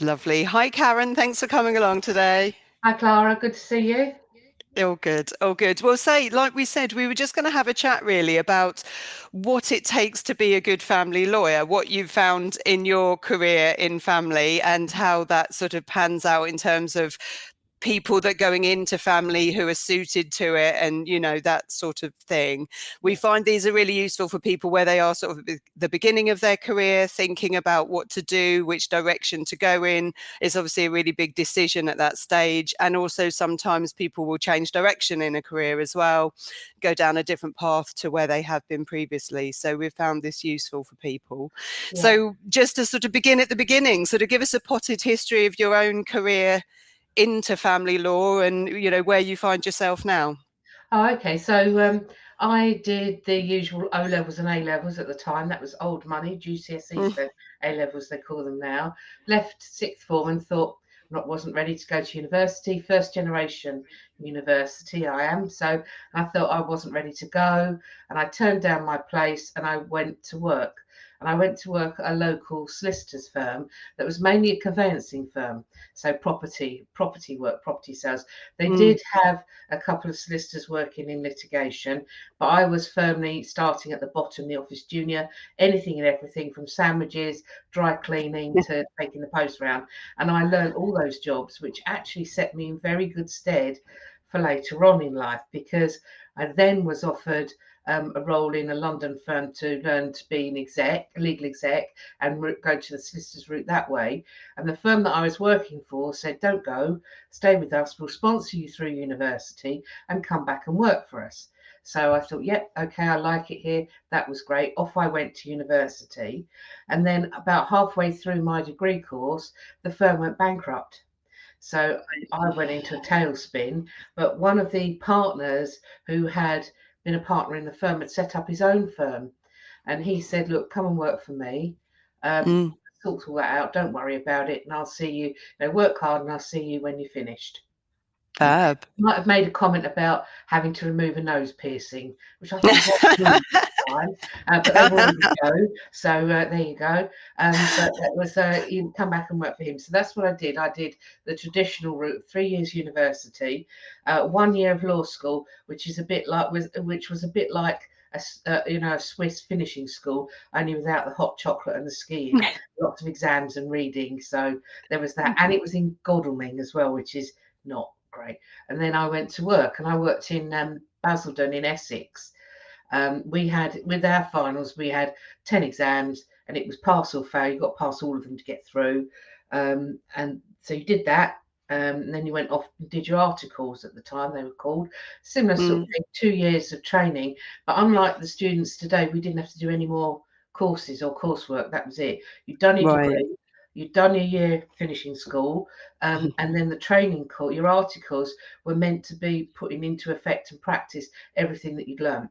Lovely. Hi, Karen. Thanks for coming along today. Hi, Clara. Good to see you. All good. All good. Well, like we said, we were just going to have a chat really about what it takes to be a good family lawyer, what you've found in your career in family, and how that sort of pans out in terms of people that going into family who are suited to it, and that sort of thing. We Yeah. find these are really useful for people where they are sort of at the beginning of their career, thinking about what to do, which direction to go in. Is obviously a really big decision at that stage, and also sometimes people will change direction in a career as well, go down a different path to where they have been previously. So we've found this useful for people. Yeah. So just to sort of begin at the beginning, sort of give us a potted history of your own career into family law, and where you find yourself now. Oh, okay. So I did the usual O levels and A levels at the time. That was old money, GCSEs, Mm. but A levels they call them now. Left sixth form and thought not wasn't ready to go to university. First generation university I am. So I thought I wasn't ready to go, and I turned down my place and I went to work. And I went to work at a local solicitors firm that was mainly a conveyancing firm, so property work, property sales. They Mm. did have a couple of solicitors working in litigation, but I was firmly starting at the bottom, the office junior, anything and everything from sandwiches, dry cleaning to taking the post round. And I learned all those jobs, which actually set me in very good stead for later on in life, because I then was offered a role in a London firm to learn to be an legal exec, and go to the solicitor's route that way. And the firm that I was working for said, don't go, stay with us, we'll sponsor you through university and come back and work for us. So I thought, yep, okay, I like it here. That was great. Off I went to university. And then about halfway through my degree course, the firm went bankrupt. So I went into a tailspin. But one of the partners who had been a partner in the firm had set up his own firm. And he said, look, come and work for me. Mm. Sort all that out. Don't worry about it. And I'll see you. Work hard and I'll see you when you're finished. And Fab. might have made a comment about having to remove a nose piercing, which I thought was rude at the time, but they wanted to go. So there you go. But that was you come back and work for him. So that's what I did. I did the traditional route: 3 years university, 1 year of law school, which is a bit like which was a bit like a Swiss finishing school, only without the hot chocolate and the skiing. Lots of exams and reading. So there was that, and it was in Godalming as well, which is not great. And then I went to work, and I worked in Basildon in Essex. We had, with our finals, we had 10 exams, and it was pass or fail. You got to pass all of them to get through. And so you did that. And then you went off and did your articles at the time, they were called. Similar sort of Mm. thing, 2 years of training. But unlike the students today, we didn't have to do any more courses or coursework. That was it. You'd done your Right. degree, you'd done your year finishing school, and then the training course, your articles were meant to be putting into effect and practice everything that you'd learned.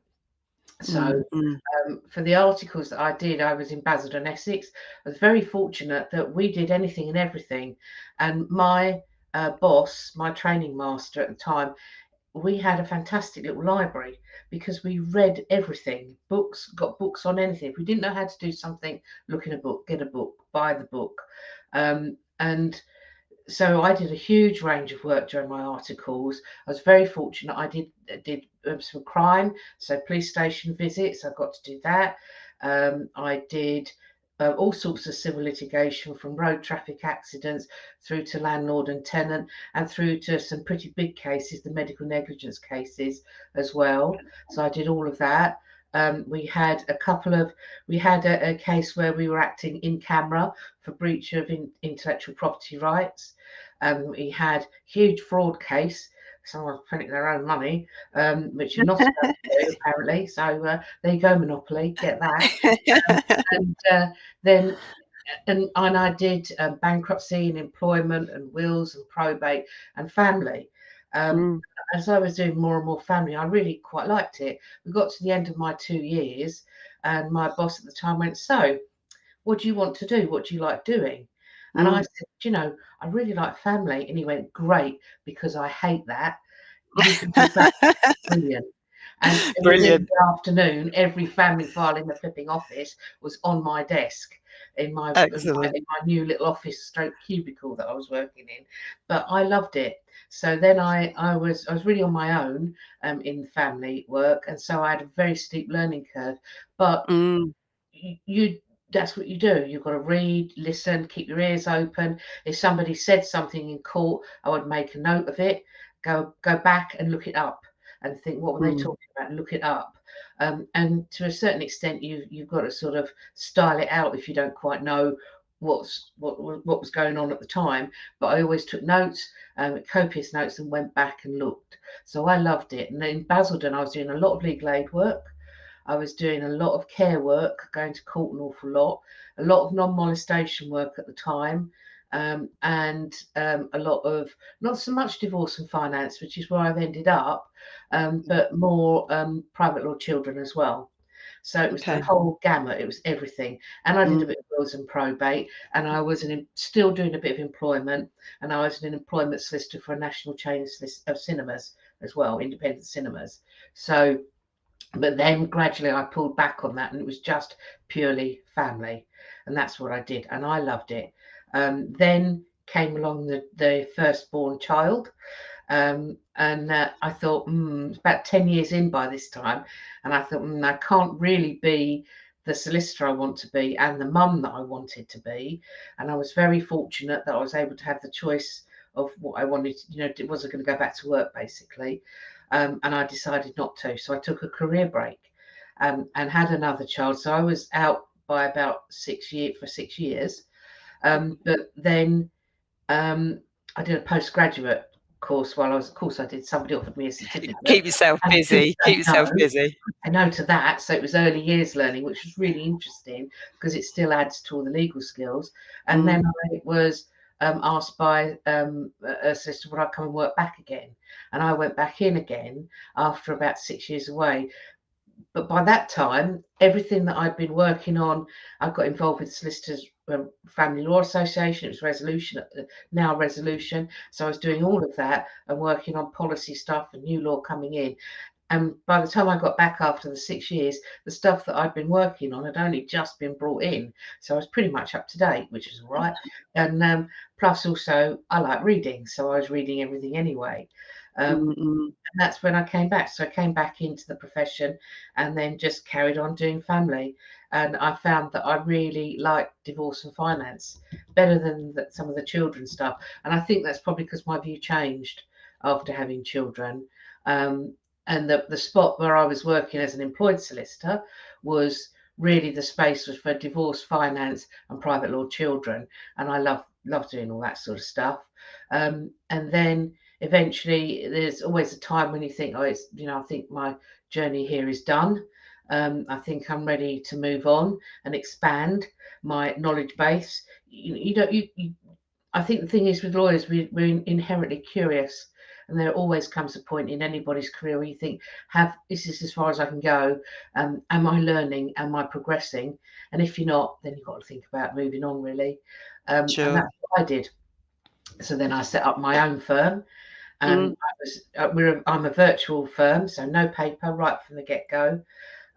So Mm. Mm. for the articles that I did, I was in Basildon, Essex. I was very fortunate that we did anything and everything. And my boss, my training master at the time, we had a fantastic little library because we read everything, books, got books on anything. If we didn't know how to do something, look in a book, get a book, buy the book. And so I did a huge range of work during my articles. I was very fortunate. I did some crime, so police station visits. I got to do that. I did all sorts of civil litigation, from road traffic accidents through to landlord and tenant, and through to some pretty big cases, the medical negligence cases as well. So I did all of that. We had a case where we were acting in camera for breach of intellectual property rights. We had huge fraud case, someone printing their own money, which you're not supposed to do apparently. So there you go, Monopoly, get that. And then and I did bankruptcy and employment and wills and probate and family. Um, Mm. as I was doing more and more family, I really quite liked it. We got to the end of my 2 years, and my boss at the time went, so what do you want to do? What do you like doing? And I Mm. said, I really like family. And he went, great, because I hate that. You can do family, brilliant. And within Brilliant. the afternoon, every family file in the flipping office was on my desk in Excellent. my new little office stroke cubicle that I was working in. But I loved it. So then I was really on my own in family work, and so I had a very steep learning curve. But Mm, you that's what you do. You've got to read, listen, keep your ears open. If somebody said something in court, I would make a note of it, go back and look it up and think, what were they mm, talking about, and look it up. And to a certain extent, you've got to sort of style it out if you don't quite know what was going on at the time. But I always took notes, copious notes, and went back and looked. So I loved it. And in Basildon, I was doing a lot of legal aid work. I was doing a lot of care work, going to court an awful lot, a lot of non-molestation work at the time, and a lot of not so much divorce and finance, which is where I've ended up, but more private law children as well. So it was the okay. whole gamut. It was everything, and I did a Mm, bit of wills and probate, and I was still doing a bit of employment, and I was an employment solicitor for a national chain of cinemas as well, independent cinemas. So but then gradually I pulled back on that and it was just purely family. And that's what I did. And I loved it. Then came along the firstborn child. And I thought, it's about 10 years in by this time. And I thought, I can't really be the solicitor I want to be and the mum that I wanted to be. And I was very fortunate that I was able to have the choice of what I wanted. Was I going to go back to work basically? And I decided not to. So I took a career break and had another child. So I was out by about 6 years for 6 years. But then I did a postgraduate course while I was, of course, I did. Somebody offered me a certificate. keep yourself I couldn't busy. Keep say yourself no. busy. I know to that. So it was early years learning, which was really interesting because it still adds to all the legal skills. And then Mm, I was asked by a sister, would I come and work back again? And I went back in again after about 6 years away. But by that time, everything that I'd been working on, I got involved with Solicitors Family Law Association. It was resolution, now resolution. So I was doing all of that and working on policy stuff and new law coming in. And by the time I got back after the 6 years, the stuff that I'd been working on had only just been brought in. So I was pretty much up to date, which is all right. And plus, also, I like reading. So I was reading everything anyway. mm, Um, mm, and that's when I came back. So I came back into the profession and then just carried on doing family. And I found that I really liked divorce and finance better than some of the children stuff. And I think that's probably because my view changed after having children. Um, and the spot where I was working as an employed solicitor was really the space was for divorce, finance, and private law children. And I love doing all that sort of stuff. And then eventually there's always a time when you think, oh, it's, I think my journey here is done. I think I'm ready to move on and expand my knowledge base. You don't you I think the thing is with lawyers, we're inherently curious, and there always comes a point in anybody's career where you think, is this as far as I can go? Am I learning? Am I progressing? And if you're not, then you've got to think about moving on, really. And sure. that's what I did. So then I set up my own firm. Mm, I'm a virtual firm, so no paper right from the get-go.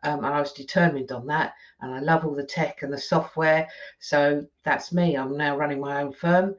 And I was determined on that. And I love all the tech and the software. So that's me. I'm now running my own firm,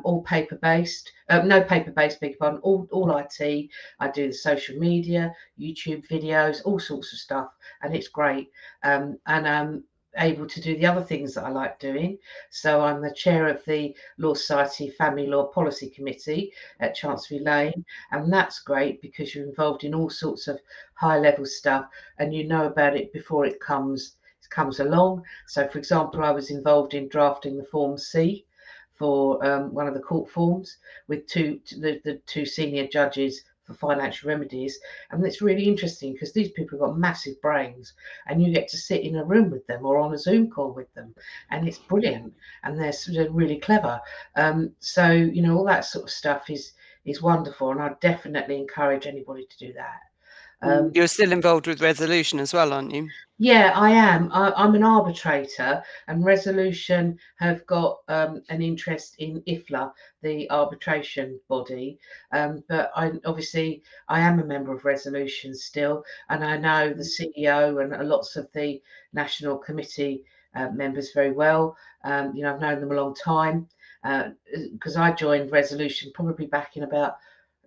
all paper based. No paper based, beg your pardon. All IT. I do the social media, YouTube videos, all sorts of stuff, and it's great. And I'm able to do the other things that I like doing. So I'm the chair of the Law Society Family Law Policy Committee at Chancery Lane, and that's great because you're involved in all sorts of high level stuff and you know about it before it comes along. So, for example, I was involved in drafting the Form C for one of the court forms with the two senior judges for financial remedies. And it's really interesting because these people have got massive brains and you get to sit in a room with them or on a Zoom call with them. And it's brilliant. And they're sort of really clever. So, all that sort of stuff is wonderful. And I definitely encourage anybody to do that. mm. Um, You're still involved with resolution as well, aren't you? Yeah, I am. I'm an arbitrator, and Resolution have got an interest in IFLA, the arbitration body. But I am a member of Resolution still, and I know the CEO and lots of the national committee members very well. I've known them a long time because I joined Resolution probably back in about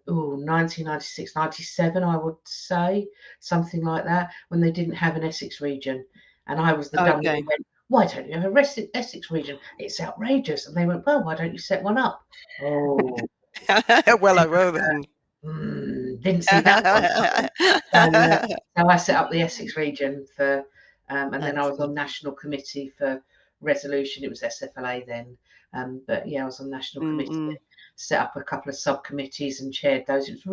1996, 97, I would say, something like that, when they didn't have an Essex region. And I was the dummy who Okay. went, why don't you have a Essex region? It's outrageous. And they went, well, why don't you set one up? Oh, Well, I will then. didn't see that one coming. So I set up the Essex region and then I was on Excellent. national committee for Resolution. It was SFLA then. But yeah, I was on national Mm, committee, mm. set up a couple of subcommittees and chaired those. It's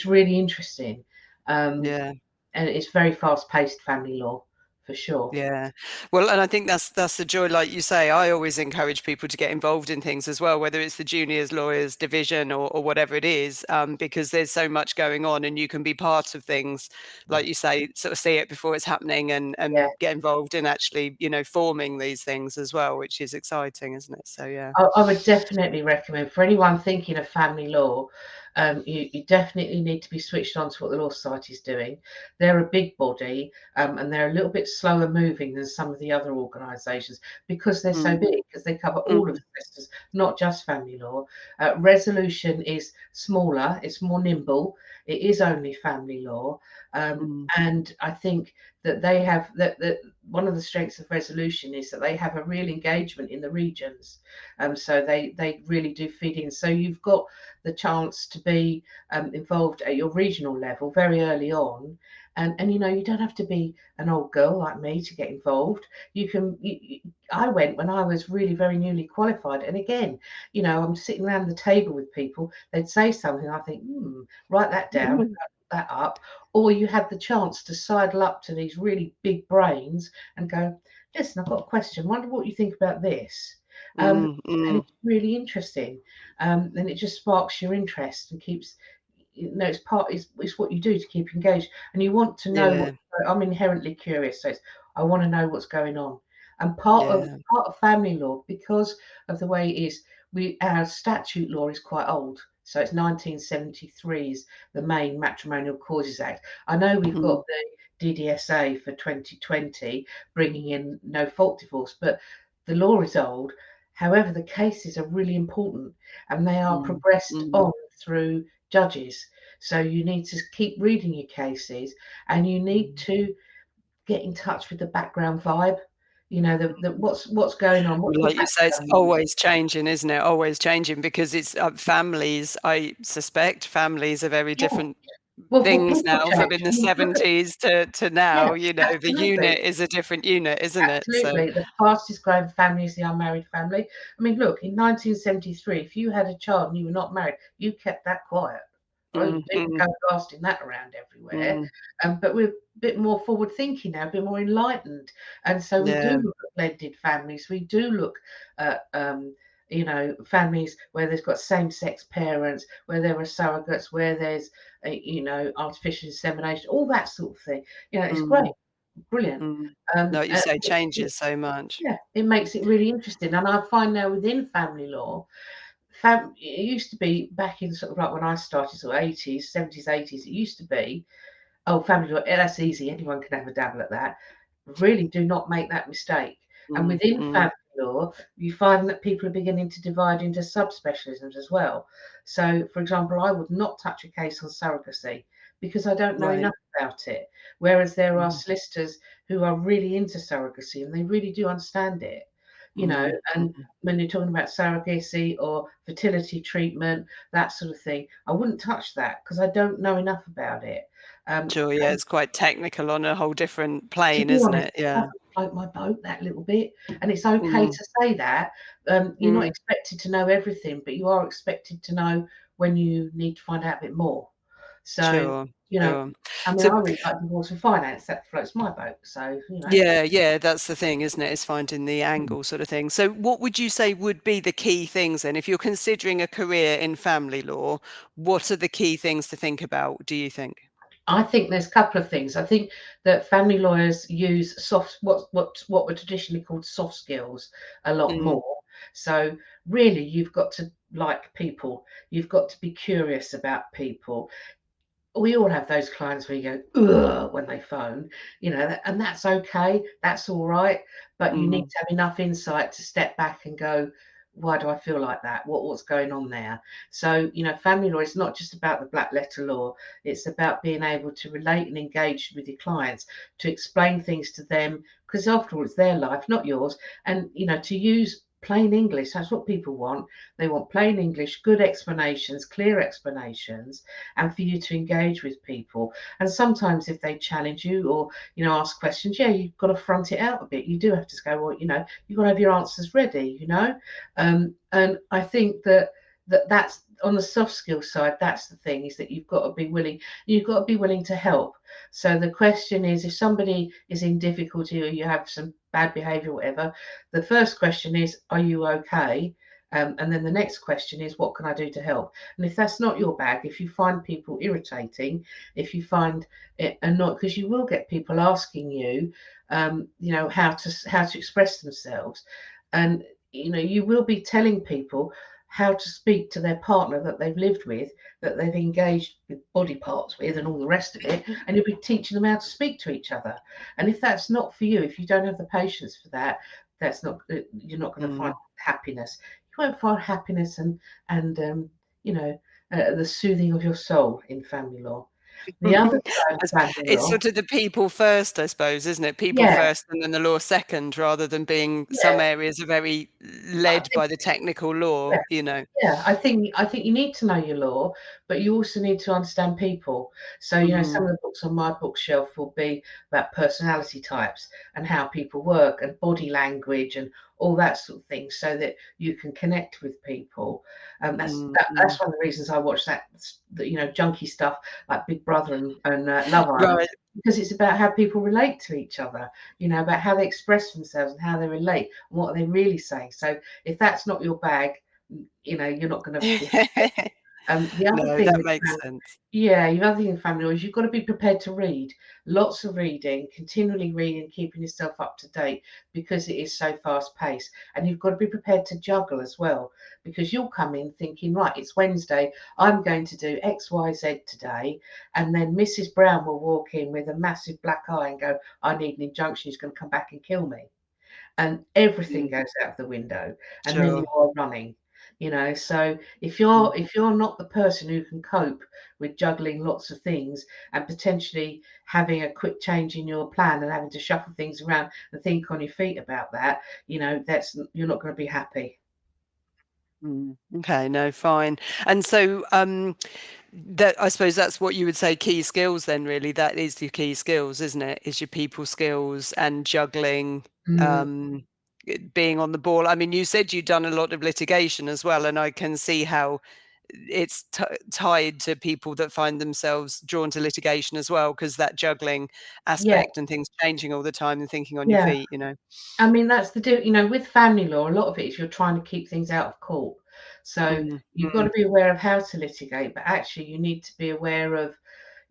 really interesting. Um, Yeah. and it's very fast paced family law for sure. Yeah. Well, and I think that's the joy, like you say. I always encourage people to get involved in things as well, whether it's the juniors lawyers division or whatever it is, because there's so much going on and you can be part of things, like you say, sort of see it before it's happening Yeah. and get involved in actually, forming these things as well, which is exciting, isn't it? So yeah. I would definitely recommend for anyone thinking of family law, you definitely need to be switched on to what the Law Society is doing. They're a big body and they're a little bit slower moving than some of the other organisations because they're so Mm, big, because they cover all of mm, the solicitors, not just family law. Resolution is smaller, it's more nimble, it is only family law. mm, And I think that they have that one of the strengths of Resolution is that they have a real engagement in the regions. So they really do feed in. So you've got the chance to be involved at your regional level very early on. And you don't have to be an old girl like me to get involved. I went when I was really very newly qualified. And again, I'm sitting around the table with people, they'd say something, I think, write that down, that up. Or you had the chance to sidle up to these really big brains and go, listen, I've got a question. Wonder what you think about this. Um, mm, and mm. it's really interesting. And it just sparks your interest and keeps, it's what you do to keep engaged. And you want to know Yeah. I'm inherently curious. So I want to know what's going on. And part of Yeah. part of family law, because of the way it is, our statute law is quite old. So it's 1973 is the main Matrimonial Causes Act. I know we've Mm, got the DDSA for 2020 bringing in no fault divorce, but the law is old. However, the cases are really important and they are mm, progressed mm, on through judges. So you need to keep reading your cases and you need mm. to get in touch with the background vibe. What's going on, what's Well, the like you say, it's background. always changing, isn't it? Always changing because it's families. I suspect families are very Yeah. different Well, things people now from change. in I the mean, look at, 70s to yeah, now. The absolutely. unit is a different unit, isn't it? So, Absolutely. The fastest growing family is the unmarried family. I mean, look, in 1973, if you had a child and you were not married, you kept that quiet. Right? mm, People mm, go blasting that around everywhere. mm, But we're a bit more forward thinking now, a bit more enlightened. And so we do yeah, look at blended families. We do look at, families where there's got same sex parents, where there are surrogates, where there's, artificial insemination, all that sort of thing. It's great, mm, brilliant. mm. Um, Like you uh, say, it, changes so much. yeah, it makes it really interesting. And I find now within family law, it used to be back in sort of like when I started, sort of 80s, 70s, 80s, it used to be, oh, family law, that's easy. Anyone can have a dabble at that. Really do not make that mistake. And Mm, within mm, family law, you find that people are beginning to divide into subspecialisms as well. So, for example, I would not touch a case on surrogacy because I don't know right. enough about it. Whereas there are Mm, solicitors who are really into surrogacy and they really do understand it. You know, mm, and mm. when you're talking about surrogacy or fertility treatment, that sort of thing, I wouldn't touch that because I don't know enough about it. Um, Sure, yeah, it's quite technical on a whole different to plane, be isn't honest, it? it Yeah. doesn't float my boat that little bit, and it's okay Mm, to say that. You're not mm. expected to know everything, but you are expected to know when you need to find out a bit more. So, Sure, you know, sure. I mean, So I really like divorce and finance. That floats my boat. So. yeah, yeah, that's the thing, isn't it? Is finding the angle sort of thing. So what would you say would be the key things then? If you're considering a career in family law, what are the key things to think about, do you think? I think there's a couple of things. I think that family lawyers use what were traditionally called soft skills a lot Mm, more. So really, you've got to like people. You've got to be curious about people. We all have those clients where you go, ugh, when they phone, and that's okay. That's all right. But you need mm, to have enough insight to step back and go, why do I feel like that? What's going on there? So, family law is not just about the black letter law. It's about being able to relate and engage with your clients, to explain things to them, because after all, it's their life, not yours. And, to use plain English. That's what people want. They want plain English, good explanations, clear explanations, and for you to engage with people. And sometimes if they challenge you or ask questions, yeah, you've got to front it out a bit. You do have to go, well, you've got to have your answers ready. And I think that's on the soft skill side. That's the thing, is that you've got to be willing to help. So the question is, if somebody is in difficulty or you have some bad behavior or whatever, the first question is, are you okay? And then the next question is, what can I do to help? And if that's not your bag, if you find people irritating, if you find it annoying, because you will get people asking you, how to express themselves, and you will be telling people how to speak to their partner that they've lived with, that they've engaged with body parts with, and all the rest of it, and you'll be teaching them how to speak to each other. And if that's not for you, if you don't have the patience for that, that's not you're not going to find mm. happiness. You won't find happiness and you know, the soothing of your soul in family law. The other side of family It's law, sort of the people first, I suppose, isn't it? People yeah, first and then the law second, rather than being some yeah, areas are very I led think, by the technical yeah, law. yeah. I think you need to know your law, but you also need to understand people. So, some Mm, of the books on my bookshelf will be about personality types and how people work and body language and all that sort of thing, so that you can connect with people. mm, That's mm. one of the reasons I watch that junky stuff like Big Brother and Love Island, Right. because it's about how people relate to each other. About how they express themselves and how they relate and what are they really saying. So if that's not your bag, you're not going to be happy. The other No, thing that with makes sense. yeah, the other thing in family law is you've got to be prepared to read. Lots of reading, continually reading, keeping yourself up to date, because it is so fast paced. And you've got to be prepared to juggle as well, because you'll come in thinking, right, it's Wednesday, I'm going to do X, Y, Z today. And then Mrs. Brown will walk in with a massive black eye and go, I need an injunction, she's going to come back and kill me. And everything Mm, goes out the window, and then sure. you are running. So if Mm, you're not the person who can cope with juggling lots of things and potentially having a quick change in your plan and having to shuffle things around and think on your feet about that, that's you're not going to be happy. mm. Okay, no, fine. And so, that I suppose that's what you would say key skills then, really. That is your key skills, isn't it? Is your people skills and juggling, Mm, being on the ball. I mean, you said you'd done a lot of litigation as well, and I can see how it's tied to people that find themselves drawn to litigation as well, because that juggling yeah, aspect and things changing all the time and thinking on your yeah. feet. I mean, that's with family law, a lot of it is you're trying to keep things out of court. So Mm, you've got to mm, be aware of how to litigate, but actually you need to be aware of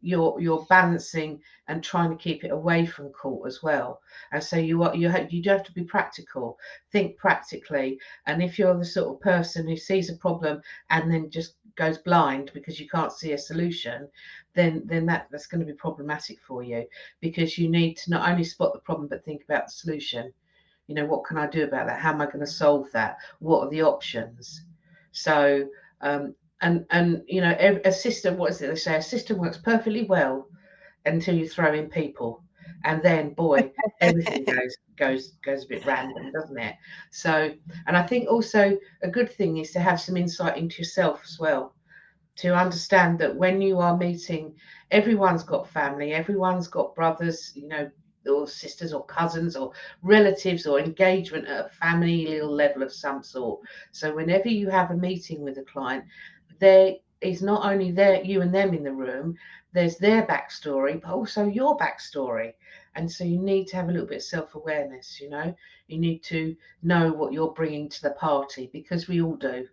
you're balancing and trying to keep it away from court as well. And so you do have to be practical, think practically. And if you're the sort of person who sees a problem and then just goes blind because you can't see a solution, then that's going to be problematic for you, because you need to not only spot the problem but think about the solution. What can I do about that? How am I going to solve that? What are the options? So, um, and a system. What is it they say? A system works perfectly well until you throw in people, and then boy, everything goes a bit random, doesn't it? So, and I think also a good thing is to have some insight into yourself as well, to understand that when you are meeting, everyone's got family, everyone's got brothers, or sisters or cousins or relatives or engagement at a familial level of some sort. So whenever you have a meeting with a client, there is not only you and them in the room, there's their backstory, but also your backstory. And so you need to have a little bit of self-awareness. You need to know what you're bringing to the party, because we all do.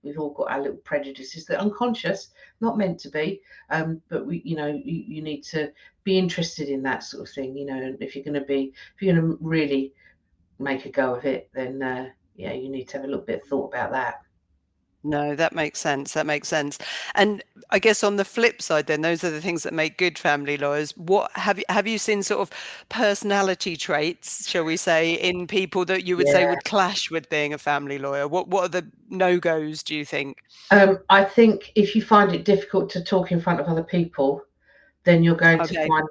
we've all got our little prejudices that are unconscious, not meant to be, but you need to be interested in that sort of thing, and if you're going to really make a go of it, then yeah, you need to have a little bit of thought about that. No, that makes sense. That makes sense. And I guess on the flip side, then those are the things that make good family lawyers. What have you seen sort of personality traits, shall we say, in people that you would say Yeah. would clash with being a family lawyer? What are the no-goes, do you think? I think if you find it difficult to talk in front of other people, then you're going to Okay. find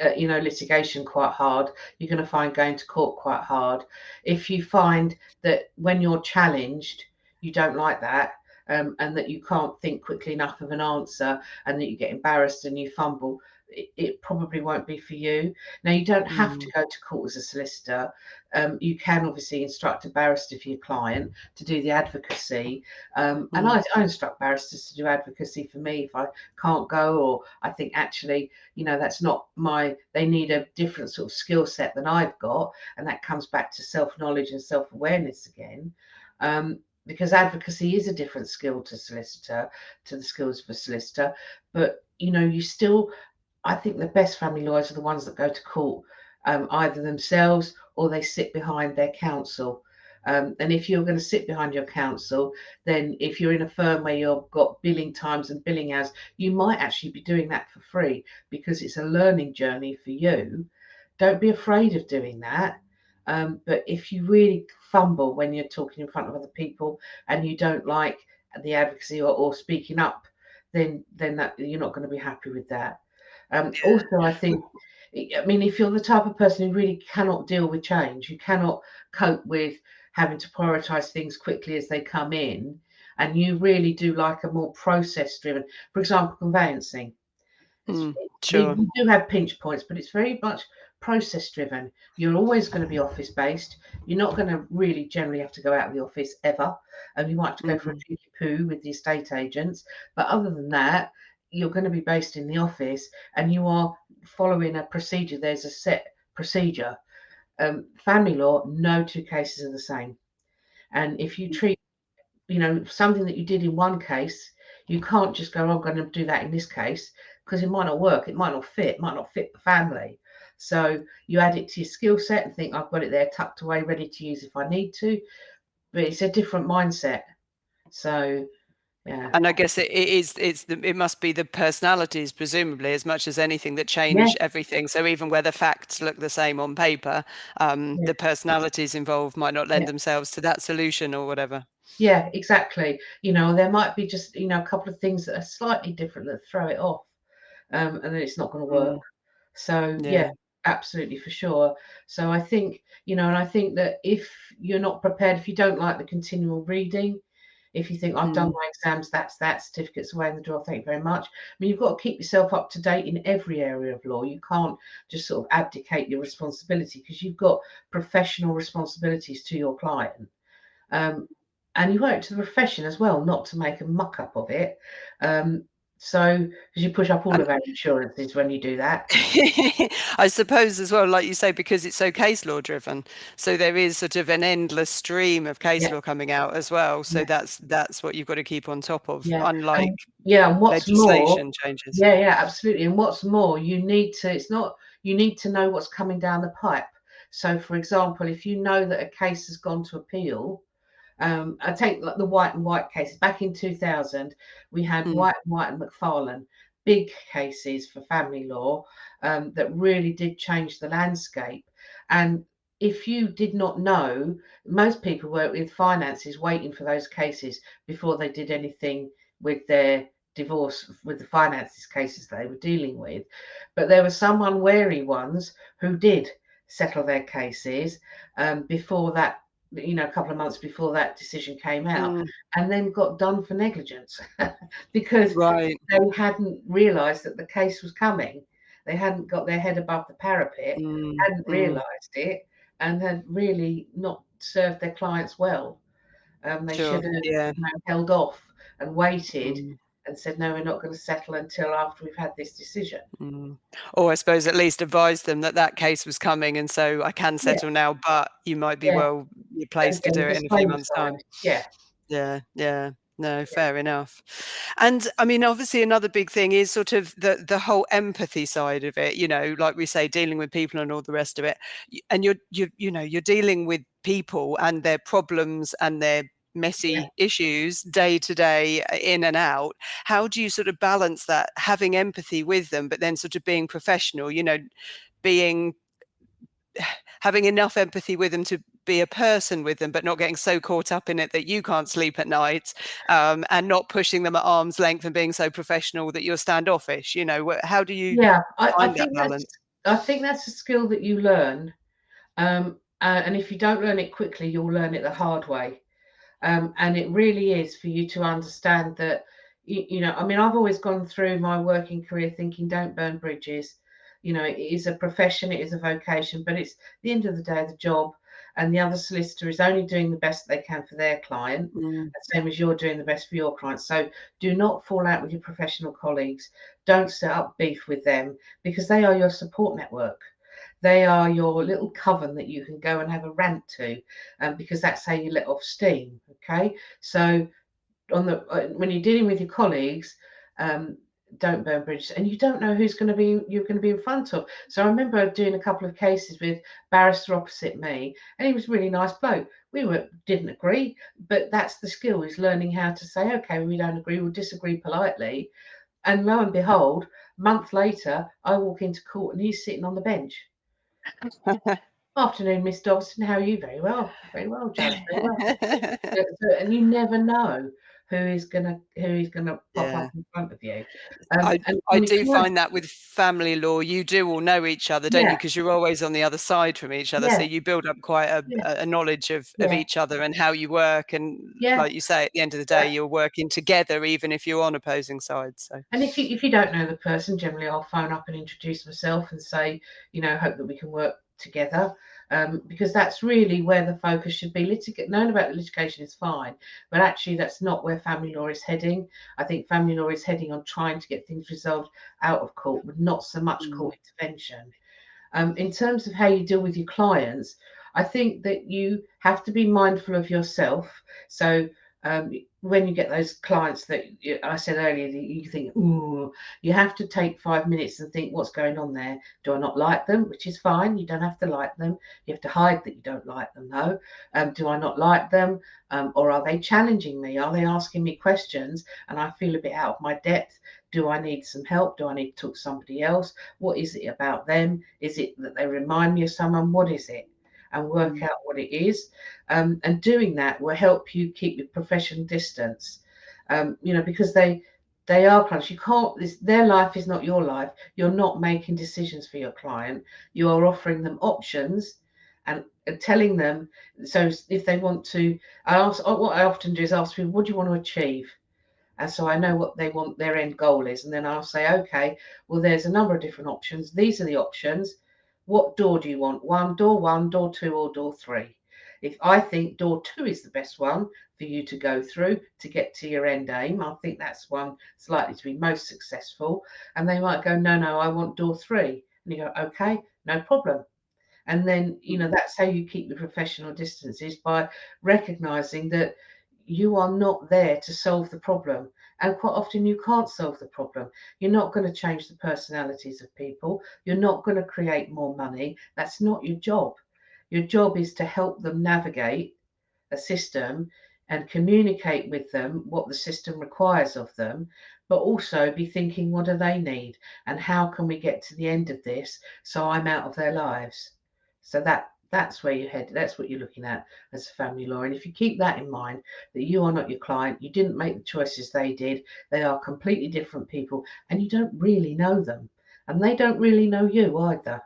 litigation quite hard. You're going to find going to court quite hard. If you find that when you're challenged, you don't like that, and that you can't think quickly enough of an answer, and that you get embarrassed and you fumble, it probably won't be for you. Now, you don't have to Mm, go to court as a solicitor. You can obviously instruct a barrister for your client to do the advocacy. And mm, I instruct barristers to do advocacy for me if I can't go, or I think actually, that's not they need a different sort of skill set than I've got. And that comes back to self-knowledge and self-awareness again. Because advocacy is a different skill to the skills of a solicitor. But, you still, I think the best family lawyers are the ones that go to court, either themselves or they sit behind their counsel. And if you're going to sit behind your counsel, then if you're in a firm where you've got billing times and billing hours, you might actually be doing that for free because it's a learning journey for you. Don't be afraid of doing that. But if you really fumble when you're talking in front of other people and you don't like the advocacy or speaking up, then that you're not going to be happy with that. Also, I think, I mean, if you're the type of person who really cannot deal with change, you cannot cope with having to prioritize things quickly as they come in, and you really do like a more process driven, for example, conveyancing. It's, sure. we do have pinch points, but it's very much process driven. You're always going to be office based. You're not going to really generally have to go out of the office ever. And you might have to go for a Mm, cheeky poo with the estate agents. But other than that, you're going to be based in the office and you are following a procedure. There's a set procedure. Family law, no two cases are the same. And if you treat something that you did in one case, you can't just go, I'm going to do that in this case, because it might not work, it might not fit the family. So you add it to your skill set and think, I've got it there tucked away, ready to use if I need to. But it's a different mindset. So yeah. And I guess it must be the personalities, presumably, as much as anything, that Yeah, change everything. So even where the facts look the same on paper, yeah, the personalities involved might not lend yeah. themselves to that solution or whatever. Yeah, exactly. There might be just, a couple of things that are slightly different that throw it off. And then it's not going to work. Mm, So yeah, yeah. absolutely for sure. So I think, and I think that if you're not prepared, if you don't like the continual reading, if you think I've done Mm, my exams, that's that, certificate's away in the drawer, thank you very much. I mean, you've got to keep yourself up to date in every area of law. You can't just sort of abdicate your responsibility because you've got professional responsibilities to your client. Um, and you owe it to the profession as well, not to make a muck up of it. So, because you push up all and of our insurances when you do that. I suppose as well, like you say, because it's so case law driven, so there is sort of an endless stream of case Yeah, law coming out as well. So yeah, that's what you've got to keep on top of, yeah. unlike And yeah, and what's more, legislation changes. yeah, absolutely. And what's more, you need to know what's coming down the pipe. So, for example, if you know that a case has gone to appeal, I take like the White and White case. Back in 2000, we had Mm, White and McFarlane, big cases for family law that really did change the landscape. And if you did not know, most people were with finances waiting for those cases before they did anything with their divorce, with the finances cases they were dealing with. But there were some unwary ones who did settle their cases before that, a couple of months before that decision came out, mm, and then got done for negligence because right. they hadn't realised that the case was coming. They hadn't got their head above the parapet, Mm, hadn't mm, realised it, and had really not served their clients well. They sure. should have, Yeah. held off and waited Mm, and said, no, we're not going to settle until after we've had this decision. mm. Or I suppose at least advise them that that case was coming, and so I can Yeah, settle now, but you might be yeah. well And placed to get do a it in a few disclaimer months' time. signed. Yeah, Yeah, yeah. No, fair enough. And I mean, obviously, another big thing is sort of the whole empathy side of it. You know, like we say, dealing with people and all the rest of it. And you're dealing with people and their problems and their Yeah. messy issues day to day, in and out. How do you sort of balance that, having empathy with them, but then sort of being professional? You know, being having enough empathy with them to be a person with them, but not getting so caught up in it that you can't sleep at night, and not pushing them at arm's length and being so professional that you're standoffish. You know, how do you Yeah, find that balance? I think that's a skill that you learn, and if you don't learn it quickly, you'll learn it the hard way. And it really is for you to understand that, you know, I mean, I've always gone through my working career thinking, don't burn bridges. You know, it is a profession, it is a vocation, but it's the end of the day, the job. And the other solicitor is only doing the best they can for their client, Mm, the same as you're doing the best for your client. So do not fall out with your professional colleagues. Don't set up beef with them, because they are your support network. They are your little coven that you can go and have a rant to, because that's how you let off steam. Okay, so on the when you're dealing with your colleagues, um, don't burn bridges, and you don't know who's going to be you're going to be in front of. So I remember doing a couple of cases with barrister opposite me, and he was a really nice bloke. We didn't agree, but that's the skill, is learning how to say, okay, we don't agree, we'll disagree politely. And lo and behold, a month later, I walk into court and he's sitting on the bench. Afternoon, Miss Dovaston. How are you? Very well, Judge. Very well. And you never know who is gonna pop yeah. up in front of you. And I when you do client, find that with family law, you do all know each other, don't you? yeah, Because you're always on the other side from each other. So yeah, you build up quite yeah, a knowledge of yeah, each other and how you work. And yeah, like you say, at the end of the day, yeah. you're working together, even if you're on opposing sides. So, And if you don't know the person, generally I'll phone up and introduce myself and say, you know, hope that we can work together, because that's really where the focus should be. Knowing about the litigation is fine, but actually that's not where family law is heading. I think family law is heading on trying to get things resolved out of court, with not so much mm, court intervention. In terms of how you deal with your clients, I think that you have to be mindful of yourself. So when you get those clients that I said earlier, that you think, ooh, you have to take 5 minutes and think, what's going on there? Do I not like them? Which is fine. You don't have to like them. You have to hide that you don't like them, though. Do I not like them? Or are they challenging me? Are they asking me questions and I feel a bit out of my depth? Do I need some help? Do I need to talk to somebody else? What is it about them? Is it that they remind me of someone? What is it? And work mm, out what it is. And doing that will help you keep your professional distance. You know, because they are clients. You can't. Their life is not your life. You're not making decisions for your client. You are offering them options and telling them. So if they want to, what I often do is ask people, what do you want to achieve? And so I know what they want, their end goal is. And then I'll say, okay, well, there's a number of different options. These are the options. What door do you want? One, door two, or door three? If I think door two is the best one for you to go through to get to your end aim, I think that's one that's likely to be most successful. And they might go, no, no, I want door three. And you go, okay, no problem. And then, you know, mm, that's how you keep the professional distance, is by recognizing that you are not there to solve the problem. And quite often you can't solve the problem. You're not going to change the personalities of people. You're not going to create more money. That's not your job. Your job is to help them navigate a system and communicate with them what the system requires of them, but also be thinking, what do they need? And how can we get to the end of this so I'm out of their lives? So that's where you head. That's what you're looking at as a family lawyer. And if you keep that in mind, that you are not your client, you didn't make the choices they did, they are completely different people, and you don't really know them, and they don't really know you either.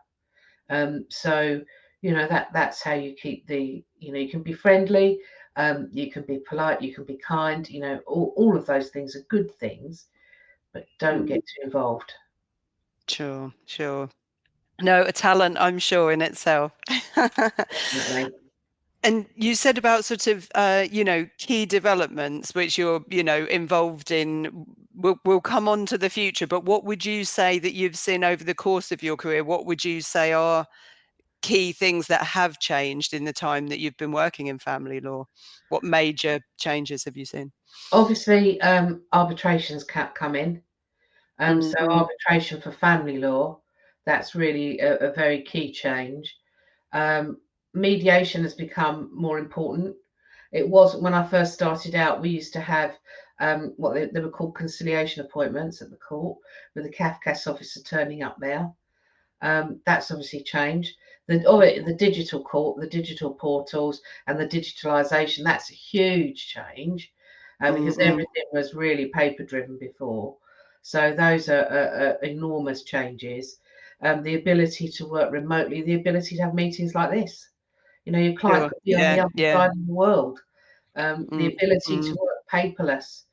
So you know that's how you keep the. You know, you can be friendly, you can be polite, you can be kind. You know, all of those things are good things, but don't mm. get too involved. Sure, sure. No, a talent, I'm sure, in itself. Definitely. And you said about sort of, key developments which you're, involved in. Will come on to the future, but what would you say that you've seen over the course of your career? What would you say are key things that have changed in the time that you've been working in family law? What major changes have you seen? Obviously, arbitrations come in. So Mm-hmm. arbitration for family law, that's really a very key change. Mediation has become more important. It wasn't when I first started out. We used to have what they were called conciliation appointments at the court, with the CAFCAS officer turning up there. That's obviously changed. The digital court, the digital portals, and the digitalisation, that's a huge change, because Mm-hmm. everything was really paper driven before. So those are enormous changes. The ability to work remotely, the ability to have meetings like this. Your client Sure. could be on Yeah. the other Yeah. side of the world. The ability Mm-hmm. to work paperless.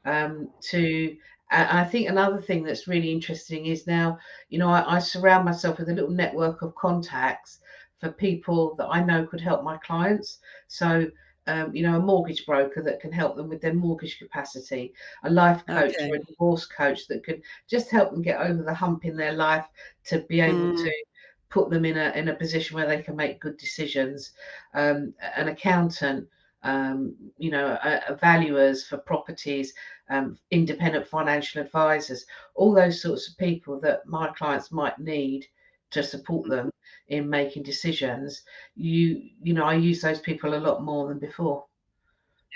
To I think another thing that's really interesting is now, I surround myself with a little network of contacts for people that I know could help my clients. So, a mortgage broker that can help them with their mortgage capacity, a life coach Okay. or a divorce coach that can just help them get over the hump in their life, to be able Mm, to put them in a position where they can make good decisions. An accountant, valuers for properties, independent financial advisors, all those sorts of people that my clients might need to support them in making decisions. I use those people a lot more than before.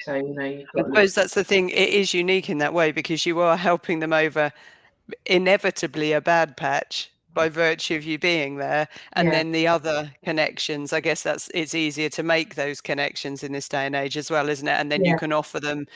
So, you've I got little. suppose that's the thing. It is unique in that way because you are helping them over inevitably a bad patch by virtue of you being there. And Yeah, then the other connections, I guess it's easier to make those connections in this day and age as well, isn't it? And then you yeah, can offer them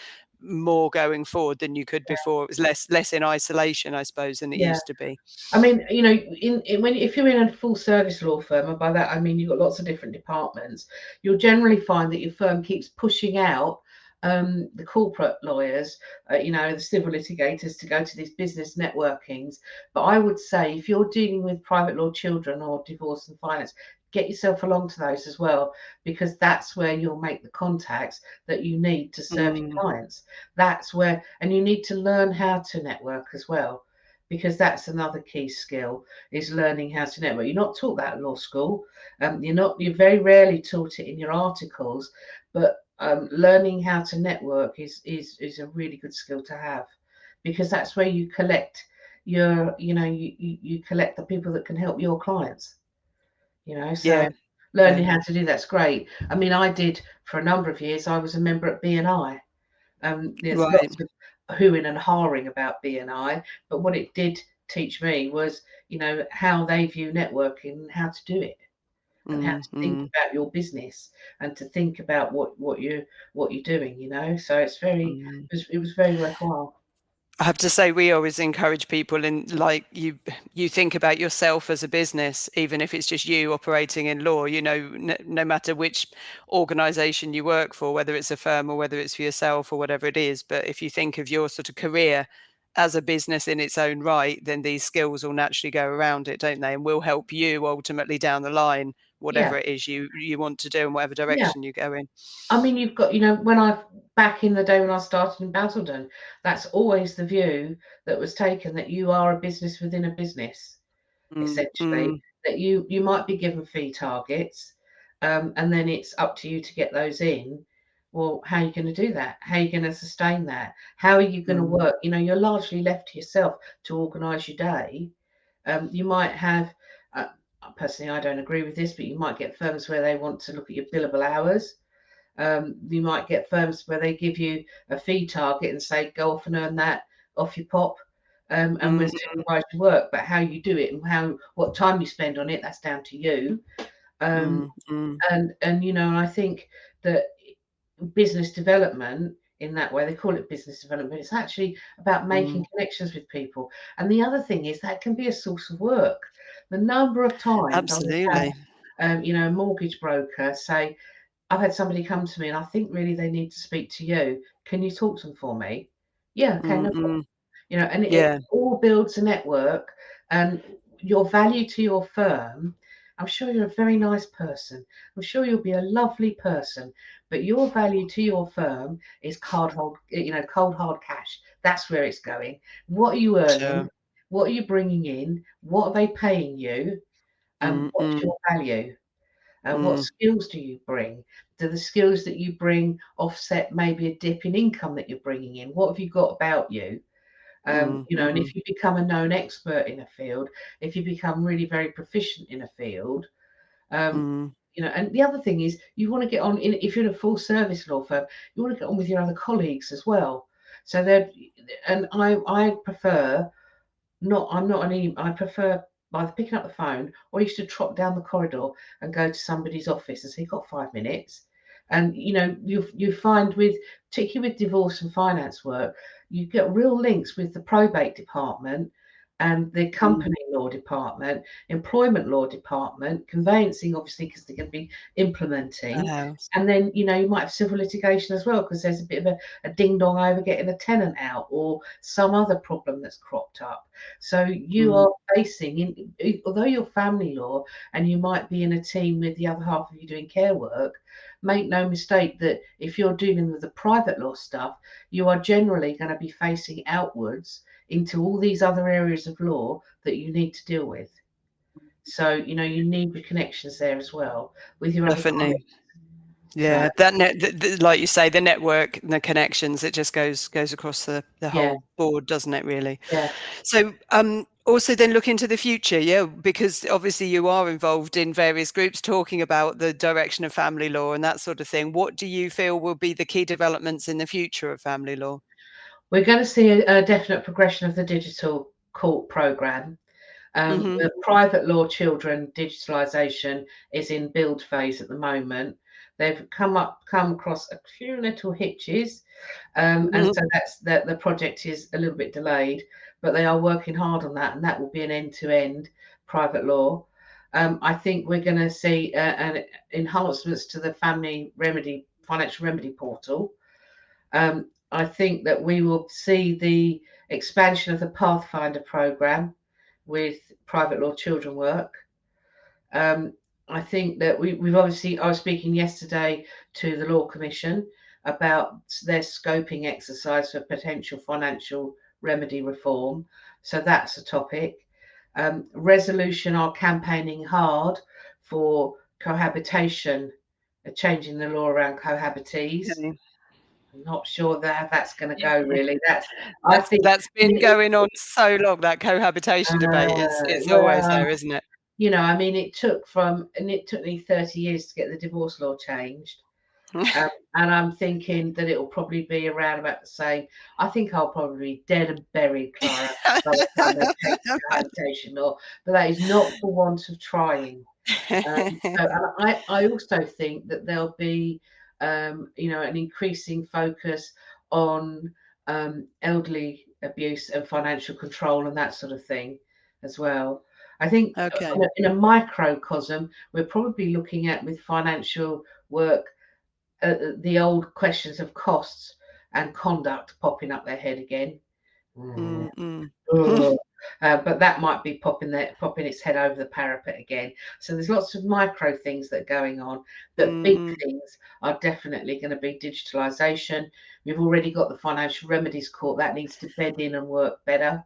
more going forward than you could before. It was less in isolation, I suppose, than it yeah. used to be. I mean, if you're in a full service law firm, and by that I mean you've got lots of different departments, you'll generally find that your firm keeps pushing out the corporate lawyers, the civil litigators, to go to these business networkings. But I would say, if you're dealing with private law children or divorce and finance, get yourself along to those as well, because that's where you'll make the contacts that you need to serve Mm, your clients. That's where, and you need to learn how to network as well, because that's another key skill, is learning how to network. You're not taught that at law school. You're very rarely taught it in your articles, but learning how to network is a really good skill to have, because that's where you collect you collect the people that can help your clients. So yeah. Yeah. learning how to do that's great. I mean, I did for a number of years. I was a member at BNI. There's Right. lots of hooing and hawing about BNI, but what it did teach me was, how they view networking and how to do it, and how Mm, to think mm, about your business, and to think about what you're doing. So it's very mm. it was very worthwhile. I have to say, we always encourage people in, like, you think about yourself as a business, even if it's just you operating in law, no matter which organization you work for, whether it's a firm or whether it's for yourself or whatever it is. But if you think of your sort of career as a business in its own right, then these skills will naturally go around it, don't they? And will help you ultimately down the line, Yeah, whatever it is you want to do and whatever yeah. direction you go in. I mean, you've got, when back in the day when I started in Basildon, that's always the view that was taken, that you are a business within a business, Mm, essentially, mm, that you might be given fee targets, and then it's up to you to get those in. Well, how are you going to do that? How are you going to sustain that? How are you going to mm, work? You're largely left to yourself to organise your day. You might have, uh, personally, I don't agree with this, but you might get firms where they want to look at your billable hours. You might get firms where they give you a fee target and say, go off and earn that off your pop, and we'll mm, supervise your work. But how you do it and what time you spend on it, that's down to you. Um, mm, mm, and I think that business development, in that way, they call it business development, but it's actually about making mm. connections with people. And the other thing is that can be a source of work. The number of times I've Absolutely. had, a mortgage broker say, I've had somebody come to me and I think really they need to speak to you. Can you talk to them for me? Yeah, okay, Mm, no problem. mm. And it Yeah. all builds a network, and your value to your firm. I'm sure you're a very nice person. I'm sure you'll be a lovely person, but your value to your firm is cold hard cash. That's where it's going. What are you earning? Sure. What are you bringing in? What are they paying you? And Mm, what's mm. your value? What skills do you bring? Do the skills that you bring offset maybe a dip in income that you're bringing in? What have you got about you? And if you become a known expert in a field, if you become really very proficient in a field, um, and the other thing is you want to get on if you're in a full service law firm, you want to get on with your other colleagues as well. So that, and I prefer not, I'm not an I prefer either picking up the phone, or I used to trot down the corridor and go to somebody's office and say, "You've got 5 minutes." And you find with, particularly with divorce and finance work, you get real links with the probate department and the company law department, employment law department, conveyancing, obviously, because they're going to be implementing. And then, you might have civil litigation as well, because there's a bit of a ding dong over getting a tenant out or some other problem that's cropped up. So you are facing, although you're family law and you might be in a team with the other half of you doing care work, make no mistake that if you're dealing with the private law stuff, you are generally going to be facing outwards into all these other areas of law that you need to deal with. So, you need the connections there as well with your other colleagues. Yeah, that like you say, the network and the connections, it just goes across the whole board, doesn't it, really? Yeah. So also then look into the future, because obviously you are involved in various groups talking about the direction of family law and that sort of thing. What do you feel will be the key developments in the future of family law? We're going to see a definite progression of the digital court programme. The private law children digitalisation is in build phase at the moment. They've come across a few little hitches, and so that's that the project is a little bit delayed, but they are working hard on that, and that will be an end-to-end private law. I think we're going to see enhancements to the financial remedy portal. I think that we will see the expansion of the Pathfinder programme with private law children work. I think that we've obviously, I was speaking yesterday to the Law Commission about their scoping exercise for potential financial remedy reform. So that's a topic. Resolution are campaigning hard for cohabitation, changing the law around cohabitees. Okay. I'm not sure that that's going to go really. I think that's been going on so long, that cohabitation debate. It's always there, isn't it? I mean, it took me 30 years to get the divorce law changed. And I'm thinking that it will probably be around about the same. I think I'll probably be dead and buried, Clara, by the time they change the cohabitation law. But that is not for want of trying. And I also think that there'll be, an increasing focus on elderly abuse and financial control and that sort of thing as well. I think in a microcosm, we're probably looking at, with financial work, the old questions of costs and conduct popping up their head again. But that might be popping its head over the parapet again. So there's lots of micro things that are going on, but big things are definitely going to be digitalisation. We've already got the financial remedies court that needs to bed in and work better.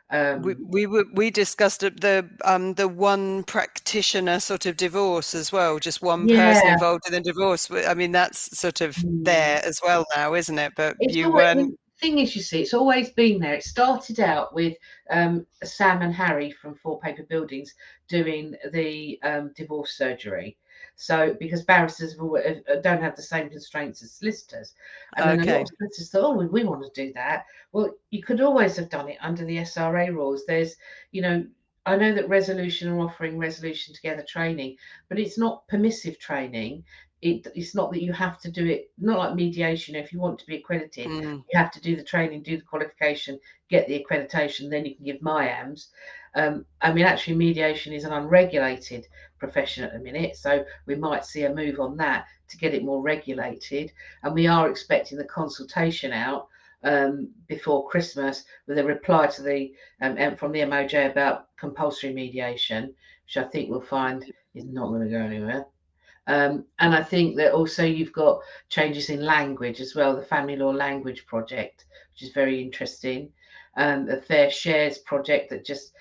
We discussed the one practitioner sort of divorce as well, just one person involved in the divorce. I mean, that's sort of there as well now, isn't it? But you weren't. The thing is, you see, it's always been there. It started out with Sam and Harry from Four Paper Buildings doing the divorce surgery. So, because barristers don't have the same constraints as solicitors, and then a lot of solicitors thought, "Oh, we want to do that." Well, you could always have done it under the SRA rules. There's, I know that Resolution are offering Resolution Together training, but it's not permissive training. It's not that you have to do it, not like mediation. If you want to be accredited, you have to do the training, do the qualification, get the accreditation, then you can give MIAMs. I mean, actually, mediation is an unregulated profession at the minute, so we might see a move on that to get it more regulated. And we are expecting the consultation out before Christmas with a reply to the from the MOJ about compulsory mediation, which I think we'll find is not going to go anywhere. And I think that also you've got changes in language as well, the Family Law Language Project, which is very interesting. a Fair Shares project that just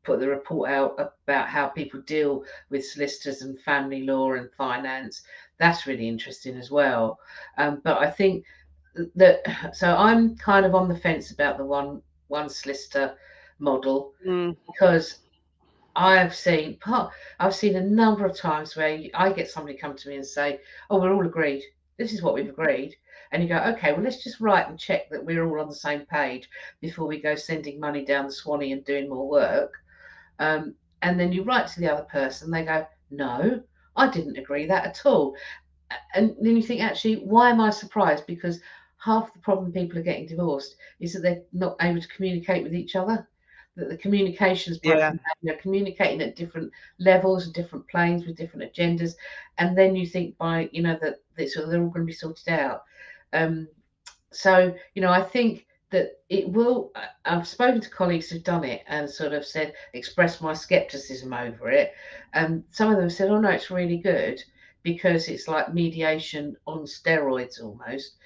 put the report out about how people deal with solicitors and family law and finance. That's really interesting as well. But I think that, so I'm kind of on the fence about the one solicitor model, Mm. because I've seen a number of times where I get somebody come to me and say, "Oh, we're all agreed. This is what we've agreed," and you go, "Okay, well, let's just write and check that we're all on the same page before we go sending money down the Swanee and doing more work." And then you write to the other person, they go, "No, I didn't agree that at all." And then you think, actually, why am I surprised? Because half the problem people are getting divorced is that they're not able to communicate with each other, that the communication's Yeah. broken down. They're communicating at different levels and different planes with different agendas. And then you think by, that they're all going to be sorted out. So, I think that it will. I've spoken to colleagues who've done it and sort of said, expressed my skepticism over it. And some of them said, "Oh, no, it's really good because it's like mediation on steroids almost."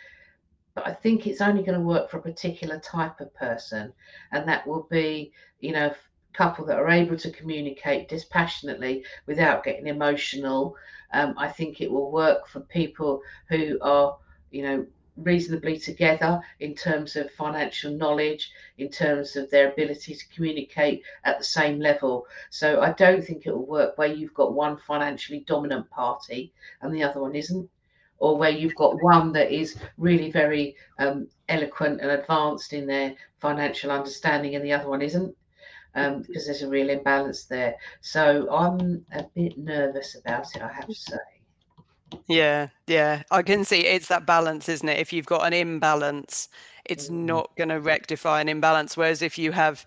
But I think it's only going to work for a particular type of person, and that will be, a couple that are able to communicate dispassionately without getting emotional. I think it will work for people who are, reasonably together in terms of financial knowledge, in terms of their ability to communicate at the same level. So I don't think it will work where you've got one financially dominant party and the other one isn't, or where you've got one that is really very eloquent and advanced in their financial understanding and the other one isn't, because there's a real imbalance there. So I'm a bit nervous about it, I have to say. Yeah, yeah. I can see it's that balance, isn't it? If you've got an imbalance, it's Mm. not going to rectify an imbalance. Whereas if you have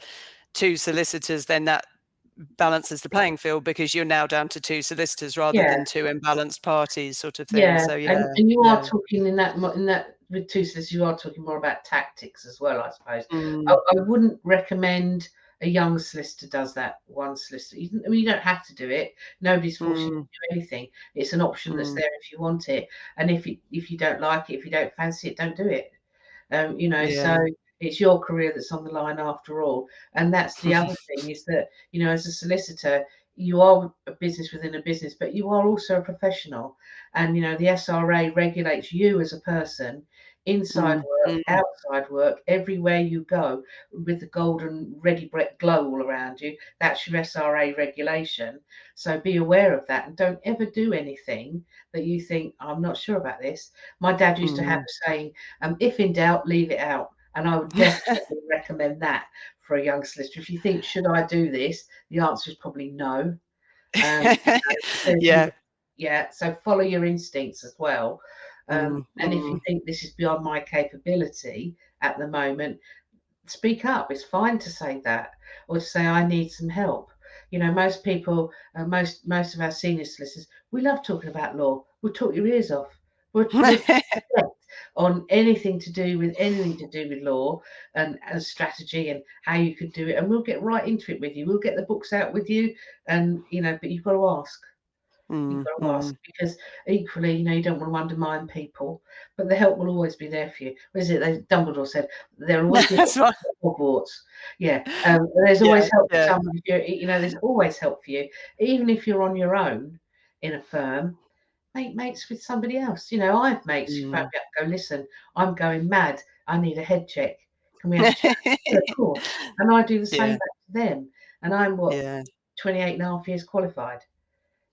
two solicitors, then that balances the playing field because you're now down to two solicitors rather Yeah, than two imbalanced parties, sort of thing. yeah, So and yeah, you are yeah. talking in that with two sisters, you are talking more about tactics as well, I suppose. I, Mm, I wouldn't recommend a young solicitor does that. One solicitor, you don't have to do it. Nobody's forcing you mm, to do anything. It's an option that's mm, there if you want it, and if you don't like it, if you don't fancy it, don't do it. So yeah. it's your career that's on the line after all. And that's the other thing, is that, as a solicitor, you are a business within a business, but you are also a professional. And, the SRA regulates you as a person, inside Mm, work, mm, outside work, everywhere you go, with the golden ready bread glow all around you. That's your SRA regulation. So be aware of that and don't ever do anything that you think, "I'm not sure about this." My dad used to have mm. a saying, "If in doubt, leave it out." And I would definitely recommend that for a young solicitor. If you think, "Should I do this?" The answer is probably no. Because Yeah. yeah, so follow your instincts as well. Mm, And if you mm. think this is beyond my capability at the moment, speak up. It's fine to say that, or to say, "I need some help." Most people, most of our senior solicitors, we love talking about law. We'll talk your ears off. We'll on anything to do with law and strategy and how you could do it, and we'll get right into it with you. We'll get the books out with you, and but you've got to ask. You've Mm, got to ask, mm. because equally, you don't want to undermine people, but the help will always be there for you. What is it? Dumbledore said, "There'll always be help That's right. at Hogwarts." Yeah, there's Yeah, always help for yeah. someone. There's always help for you, even if you're on your own in a firm. Make mates with somebody else. I have mates who phone Mm. me up and go, "Listen, I'm going mad. I need a head check. Can we have a chat?" Yeah, of course. And I do the same Yeah, back to them. And I'm, what, yeah. 28 and a half years qualified.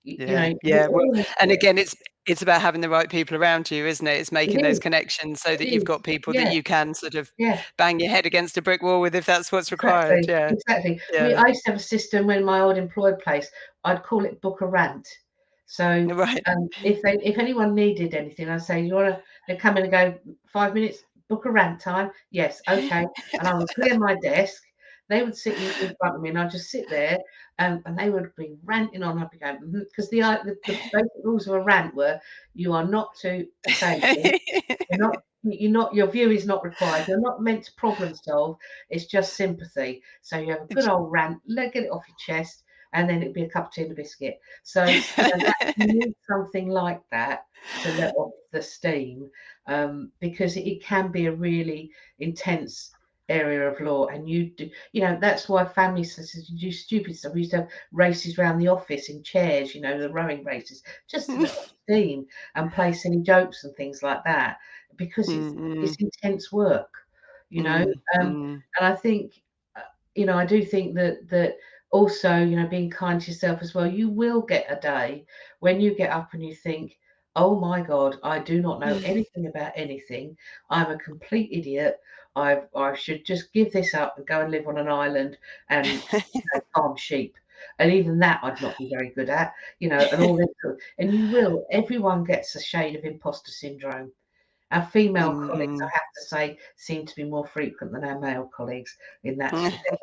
Yeah, We yeah. Well, all and do it. again, it's about having the right people around you, isn't it? It's It making those is. connections so It that you've is. got people that Yeah, you can sort of yeah. bang your head against a brick wall with if that's what's required. Exactly, Yeah, exactly. yeah. I used to have a system when my old employed place. I'd call it book a rant. So Right. if anyone needed anything, I'd say, "You wanna?" They'd come in and go, "5 minutes, book a rant time." "Yes, okay." And I would clear my desk. They would sit in front of me, and I'd just sit there, and they would be ranting on. I'd be going, because the basic rules of a rant were, you are not to say anything. Your view is not required. You're not meant to problem solve. It's just sympathy. So you have a good old rant, get it off your chest, and then it'd be a cup of tea and a biscuit. So you need something like that to let off the steam, because it can be a really intense area of law, and you do, that's why family solicitors do stupid stuff. We used to have races around the office in chairs, the rowing races, just to let off steam and play silly jokes and things like that, because it's Mm, intense work, you know. mm, And mm, I think, I do think that also, being kind to yourself as well. You will get a day when you get up and you think, oh my God, I do not know mm. anything about anything. I'm a complete idiot. I should just give this up and go and live on an island and farm sheep. And even that I'd not be very good at, and all this. And you will, everyone gets a shade of imposter syndrome. Our female colleagues, I Mm, have to say, seem to be more frequent than our male colleagues in that sort of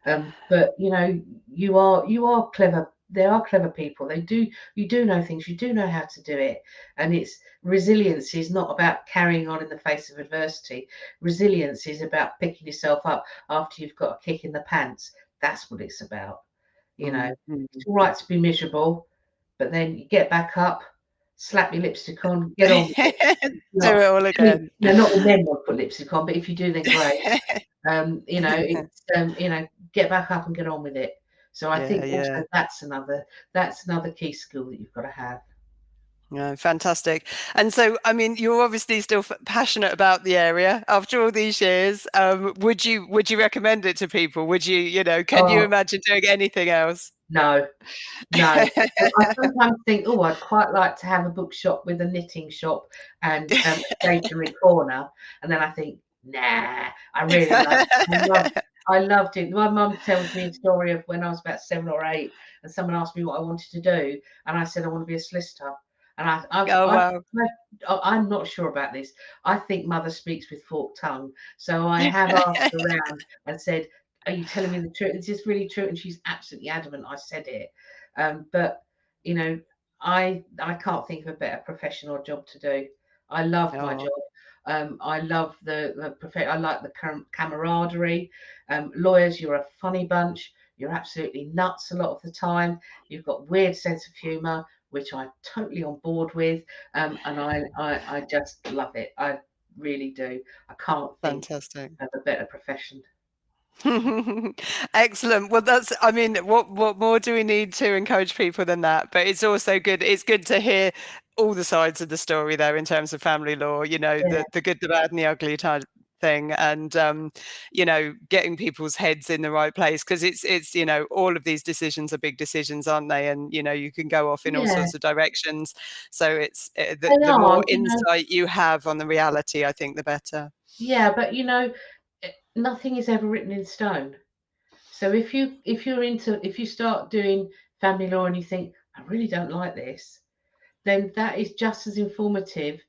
area. But you are clever. There are clever people. You do know things. You do know how to do it. And it's resilience is not about carrying on in the face of adversity. Resilience is about picking yourself up after you've got a kick in the pants. That's what it's about. mm, It's mm. all right to be miserable, but then you get back up, slap your lipstick on, get on with it. Do Not, it all I mean, again. not all men will put lipstick on, but if you do, then great. It's get back up and get on with it. So I Yeah, think also yeah. that's another key skill that you've got to have. Yeah, fantastic. And so, I mean, you're obviously still passionate about the area after all these years. Would you recommend it to people? Can you Oh imagine doing anything else? no, no. I sometimes think, oh, I'd quite like to have a bookshop with a knitting shop and a stationery corner, and then I think, nah, I really like. I loved it. My mum tells me a story of when I was about 7 or 8, and someone asked me what I wanted to do, and I said I want to be a solicitor. And Oh, wow. I'm not sure about this. I think mother speaks with forked tongue, so I have asked around and said, "Are you telling me the truth? Is this really true?" And she's absolutely adamant I said it. But you know, I can't think of a better profession or job to do. I love my Oh, job. I love I like the camaraderie. Lawyers, you're a funny bunch. You're absolutely nuts a lot of the time. You've got weird sense of humour, which I'm totally on board with. And I just love it. I really do. I can't think fantastic. of a better profession. Excellent. Well, I mean, what more do we need to encourage people than that? But it's also good. It's good to hear all the sides of the story there in terms of family law, Yeah, the good, the bad, and the ugly type thing, and getting people's heads in the right place, because it's all of these decisions are big decisions, aren't they? And you can go off in all yeah, sorts of directions. So it's they the are. more insight you have on the reality, I think, the better. Yeah, but nothing is ever written in stone. So if you start doing family law and you think I really don't like this, then that is just as informative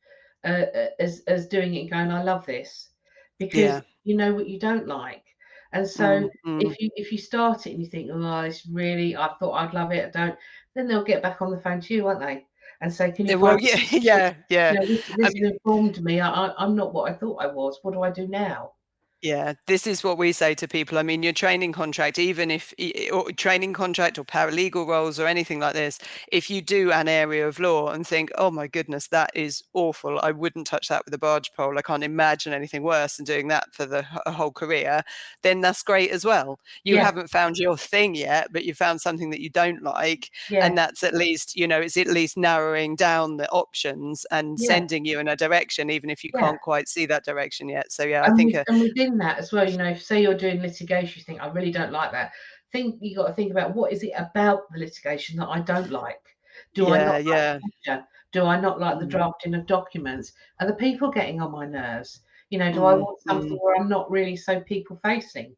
as doing it and going I love this, because Yeah. you know what you don't like. And so Mm, mm. if you start it and you think, oh, it's really, I thought I'd love it, I don't, then they'll get back on the phone to you, won't they, and say, can you Well, find, yeah, yeah, yeah. this has informed me. I'm not what I thought I was. What do I do now? Yeah, this is what we say to people. I mean, your training contract, even if or training contract or paralegal roles or anything like this, if you do an area of law and think, oh my goodness, that is awful, I wouldn't touch that with a barge pole. I can't imagine anything worse than doing that for the whole career, then that's great as well. You Yeah, haven't found your thing yet, but you found something that you don't like. yeah, And that's at least, it's at least narrowing down the options and yeah, sending you in a direction, even if you yeah. can't quite see that direction yet. So yeah, I And think within that as well, if say you're doing litigation, you think I really don't like that. You got to think about what is it about the litigation that I don't like. Do I not yeah, like yeah. the picture? Do I not like the Mm, drafting of documents? Are the people getting on my nerves? Do I mm, want something mm, where I'm not really so people facing?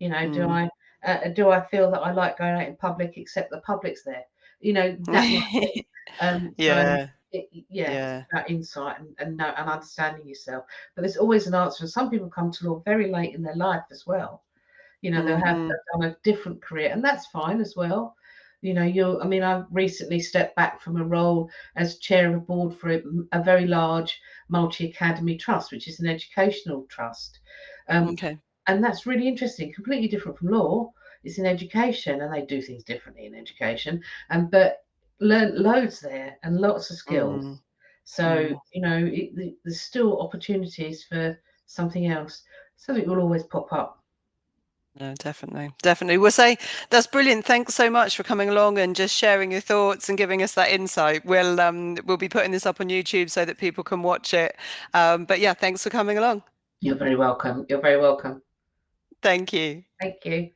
Do mm. I feel that I like going out in public except the public's there? That might be. So Yeah, yeah, it's yeah. about insight and understanding yourself. But there's always an answer. And some people come to law very late in their life as well. They'll Mm, have mm, done a different career, and that's fine as well. I mean, I recently stepped back from a role as chair of a board for a very large multi-academy trust, which is an educational trust. Um, okay. and that's really interesting, completely different from law. It's in education, and they do things differently in education. But learn loads there and lots of skills. Mm, So mm. there's still opportunities for something else. something will always pop up. No, definitely. We'll say that's brilliant. Thanks so much for coming along and just sharing your thoughts and giving us that insight. We'll be putting this up on YouTube so that people can watch it. But yeah, thanks for coming along. You're very welcome. You're very welcome. Thank you. Thank you.